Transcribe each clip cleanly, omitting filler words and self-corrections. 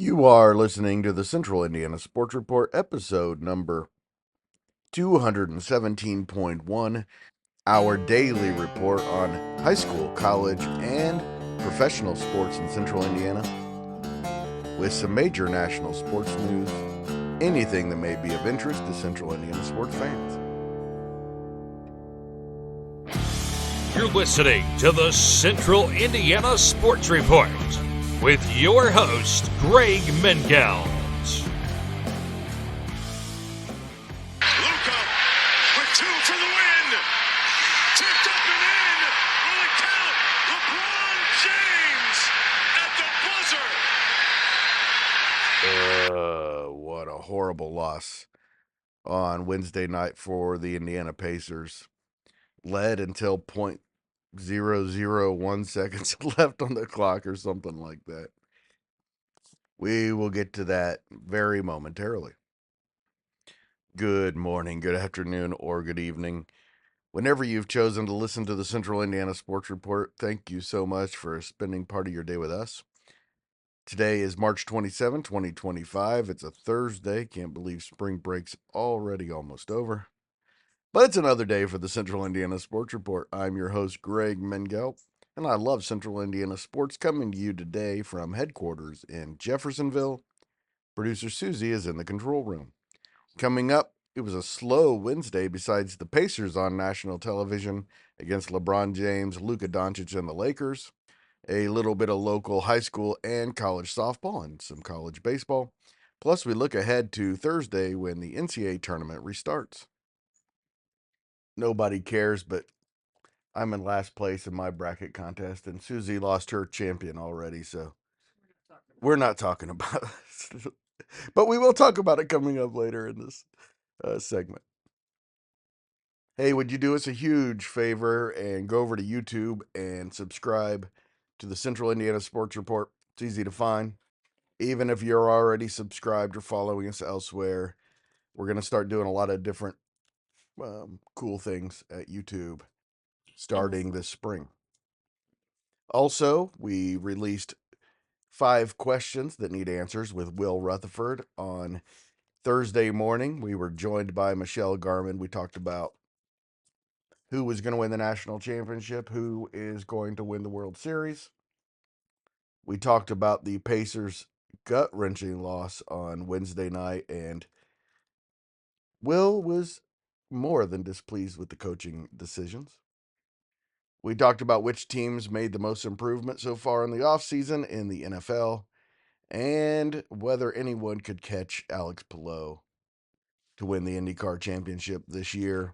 You are listening to the Central Indiana Sports Report, episode number 217.1, our daily report on high school, college, and professional sports in Central Indiana, with some major national sports news, anything that may be of interest to Central Indiana sports fans. You're listening to the Central Indiana Sports Report with your host, Greg Mengelt. Luka with two for the win. Tipped up and in. Will it count? LeBron James at the buzzer. What a horrible loss on Wednesday night for the Indiana Pacers. Led until 0.001 seconds left on the clock or something like that. We will get to that very momentarily. Good morning, good afternoon, or good evening. Whenever you've chosen to listen to the Central Indiana Sports Report, thank you so much for spending part of your day with us. Today is March 27, 2025. It's a Thursday. Can't believe spring break's already almost over. But it's another day for the Central Indiana Sports Report. I'm your host, Greg Mengelt, and I love Central Indiana sports, coming to you today from headquarters in Jeffersonville. Producer Susie is in the control room. Coming up, it was a slow Wednesday besides the Pacers on national television against LeBron James, Luka Doncic, and the Lakers. A little bit of local high school and college softball and some college baseball. Plus, we look ahead to Thursday when the NCAA tournament restarts. Nobody cares, but I'm in last place in my bracket contest, and Susie lost her champion already, so we're not talking about it. But we will talk about it coming up later in this segment. Hey, would you do us a huge favor and go over to YouTube and subscribe to the Central Indiana Sports Report? It's easy to find. Even if you're already subscribed or following us elsewhere, we're going to start doing a lot of different cool things at YouTube starting this spring. Also, we released 5 questions that need answers with Will Rutherford on Thursday morning. We were joined by Michelle Garman. We talked about who was going to win the national championship, who is going to win the World Series. We talked about the Pacers' gut-wrenching loss on Wednesday night, and Will was more than displeased with the coaching decisions. We talked about which teams made the most improvement so far in the offseason in the NFL, and whether anyone could catch Alex Palou to win the IndyCar championship this year.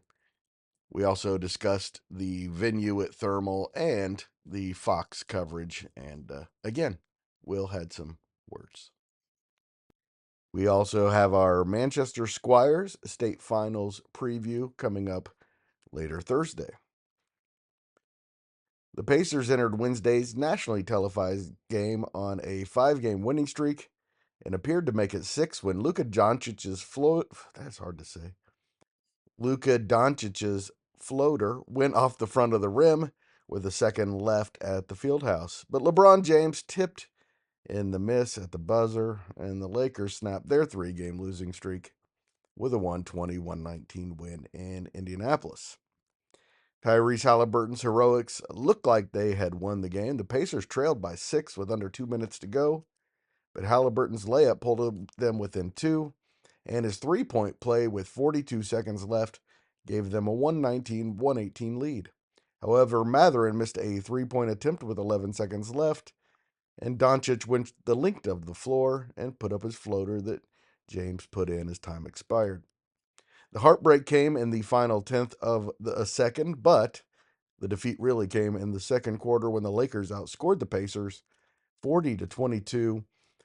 We also discussed the venue at Thermal and the Fox coverage, and again, Will had some words. We also have our Manchester Squires State Finals preview coming up later Thursday. The Pacers entered Wednesday's nationally televised game on a 5-game winning streak and appeared to make it 6 when Luka Doncic's floater went off the front of the rim with a second left at the Fieldhouse. But LeBron James tipped in the miss at the buzzer, and the Lakers snapped their 3-game losing streak with a 120-119 win in Indianapolis. Tyrese Halliburton's heroics looked like they had won the game. The Pacers trailed by 6 with under 2 minutes to go, but Halliburton's layup pulled them within 2, and his three-point play with 42 seconds left gave them a 119-118 lead. However, Mathurin missed a three-point attempt with 11 seconds left, and Doncic went the length of the floor and put up his floater that James put in as time expired. The heartbreak came in the final tenth of a second, but the defeat really came in the second quarter when the Lakers outscored the Pacers 40-22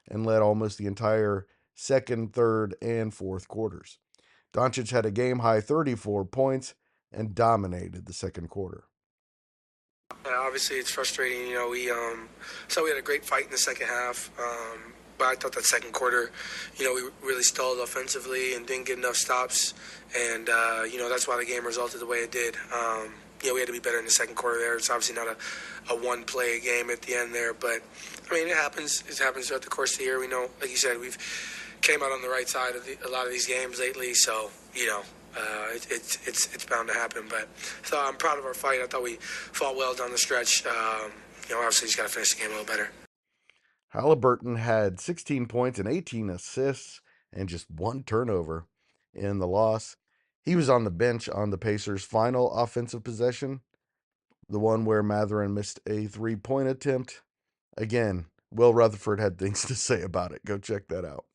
and led almost the entire second, third, and fourth quarters. Doncic had a game-high 34 points and dominated the second quarter. Obviously, it's frustrating. We had a great fight in the second half, but I thought that second quarter, we really stalled offensively and didn't get enough stops, and that's why the game resulted the way it did. we had to be better in the second quarter there. It's obviously not a one play game at the end there, but I mean, it happens. It happens throughout the course of the year. We know, like you said, we've came out on the right side of a lot of these games lately, so it's bound to happen. But so I'm proud of our fight. I thought we fought well down the stretch. Obviously, just got to finish the game a little better. Halliburton had 16 points and 18 assists and just one turnover in the loss. He was on the bench on the Pacers' final offensive possession, the one where Matherin missed a 3-point attempt. Again, Will Rutherford had things to say about it. Go check that out.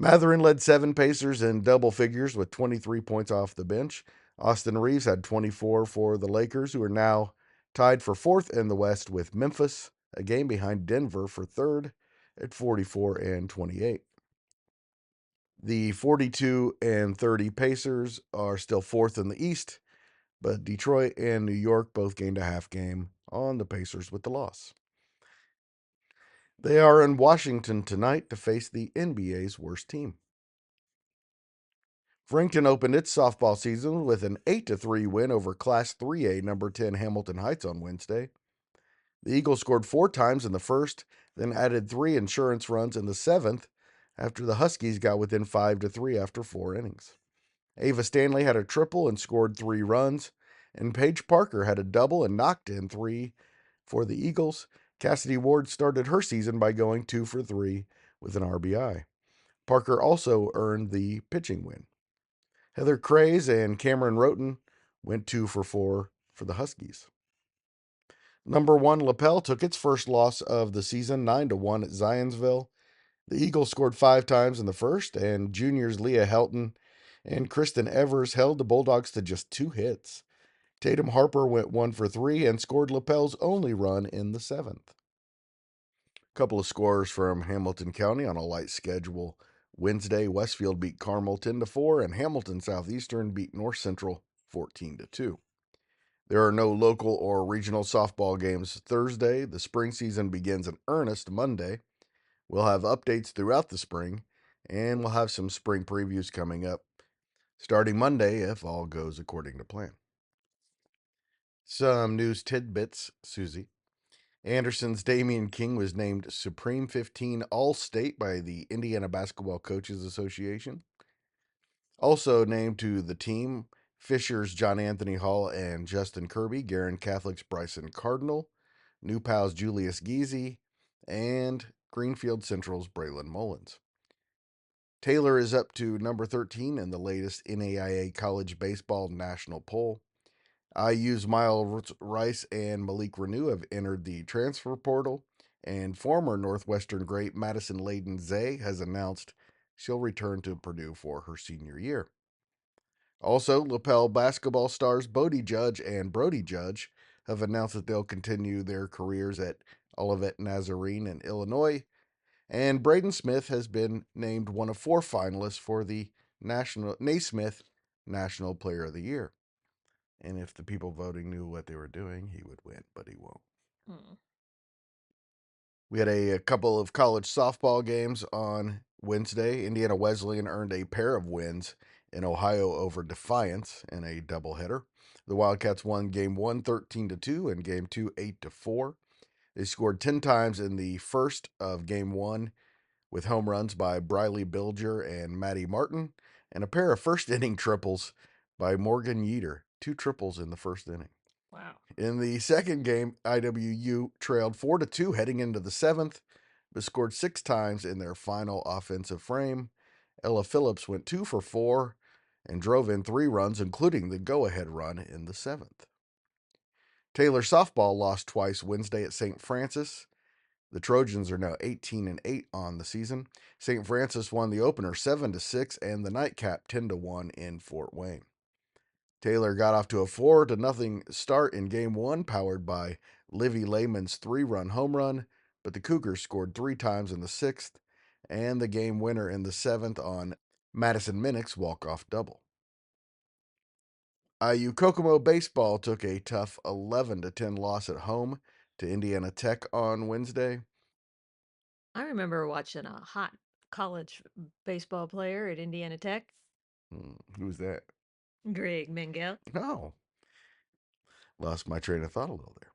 Matherin led 7 Pacers in double figures with 23 points off the bench. Austin Reeves had 24 for the Lakers, who are now tied for fourth in the West with Memphis, a game behind Denver for third at 44 and 28. The 42 and 30 Pacers are still fourth in the East, but Detroit and New York both gained a half game on the Pacers with the loss. They are in Washington tonight to face the NBA's worst team. Frankton opened its softball season with an 8-3 win over Class 3A number 10 Hamilton Heights on Wednesday. The Eagles scored 4 times in the first, then added 3 insurance runs in the 7th after the Huskies got within 5-3 after 4 innings. Ava Stanley had a triple and scored 3 runs, and Paige Parker had a double and knocked in 3 for the Eagles. Cassidy Ward started her season by going 2 for 3 with an RBI. Parker also earned the pitching win. Heather Craze and Cameron Roten went 2 for 4 for the Huskies. Number 1 Lapel took its first loss of the season, 9-1 at Zionsville. The Eagles scored 5 times in the first, and juniors Leah Helton and Kristen Evers held the Bulldogs to just 2 hits. Tatum Harper went 1 for 3 and scored Lapel's only run in the 7th. A couple of scores from Hamilton County on a light schedule. Wednesday, Westfield beat Carmel 10-4, and Hamilton Southeastern beat North Central 14-2. There are no local or regional softball games Thursday. The spring season begins in earnest Monday. We'll have updates throughout the spring, and we'll have some spring previews coming up starting Monday if all goes according to plan. Some news tidbits, Susie. Anderson's Damian King was named Supreme 15 All-State by the Indiana Basketball Coaches Association. Also named to the team, Fisher's John Anthony Hall and Justin Kirby, Garin Catholic's Bryson Cardinal, New Pal's Julius Geezy, and Greenfield Central's Braylon Mullins. Taylor is up to number 13 in the latest NAIA College Baseball National Poll. IU's Miles Rice and Malik Renew have entered the transfer portal, and former Northwestern great Madison Layden Zay has announced she'll return to Purdue for her senior year. Also, Lapel basketball stars Bodie Judge and Brody Judge have announced that they'll continue their careers at Olivet Nazarene in Illinois, and Braden Smith has been named one of 4 finalists for the Naismith National Player of the Year. And if the people voting knew what they were doing, he would win, but he won't. We had a couple of college softball games on Wednesday. Indiana Wesleyan earned a pair of wins in Ohio over Defiance in a doubleheader. The Wildcats won Game 1 13-2 and Game 2 8-4. They scored 10 times in the first of Game 1 with home runs by Briley Bilger and Maddie Martin, and a pair of first inning triples by Morgan Yeater. 2 triples in the first inning. Wow. In the second game, IWU trailed 4-2 heading into the 7th, but scored 6 times in their final offensive frame. Ella Phillips went 2 for 4 and drove in 3 runs, including the go-ahead run in the 7th. Taylor softball lost twice Wednesday at St. Francis. The Trojans are now 18-8 on the season. St. Francis won the opener 7-6 and the nightcap 10-1 in Fort Wayne. Taylor got off to a 4-0 start in Game 1, powered by Livy Lehman's 3-run home run, but the Cougars scored 3 times in the 6th and the game winner in the 7th on Madison Minnick's walk-off double. IU Kokomo baseball took a tough 11-10 loss at home to Indiana Tech on Wednesday. I remember watching a hot college baseball player at Indiana Tech, Who was that? Greg Mengel. Oh. Lost my train of thought a little there.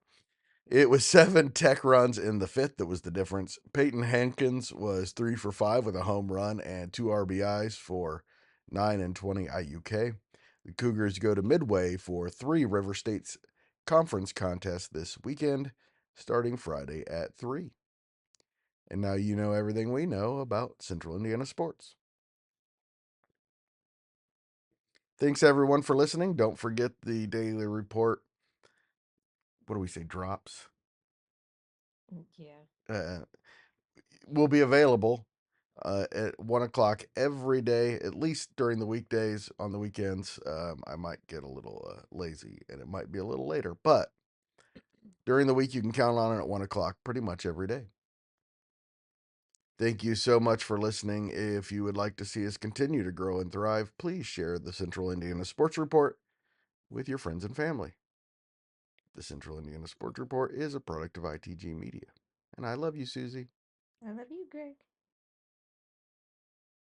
It was 7 Tech runs in the fifth that was the difference. Peyton Hankins was 3 for 5 with a home run and 2 RBIs for 9 and 20 IUK. The Cougars go to Midway for 3 River State's conference contests this weekend, starting Friday at 3. And now you know everything we know about Central Indiana sports. Thanks everyone for listening. Don't forget the daily report. What do we say? Drops. Yeah. Will be available at 1 o'clock every day, at least during the weekdays. On the weekends, I might get a little lazy and it might be a little later, but during the week, you can count on it at 1 o'clock pretty much every day. Thank you so much for listening. If you would like to see us continue to grow and thrive, please share the Central Indiana Sports Report with your friends and family. The Central Indiana Sports Report is a product of ITG Media. And I love you, Susie. I love you, Greg.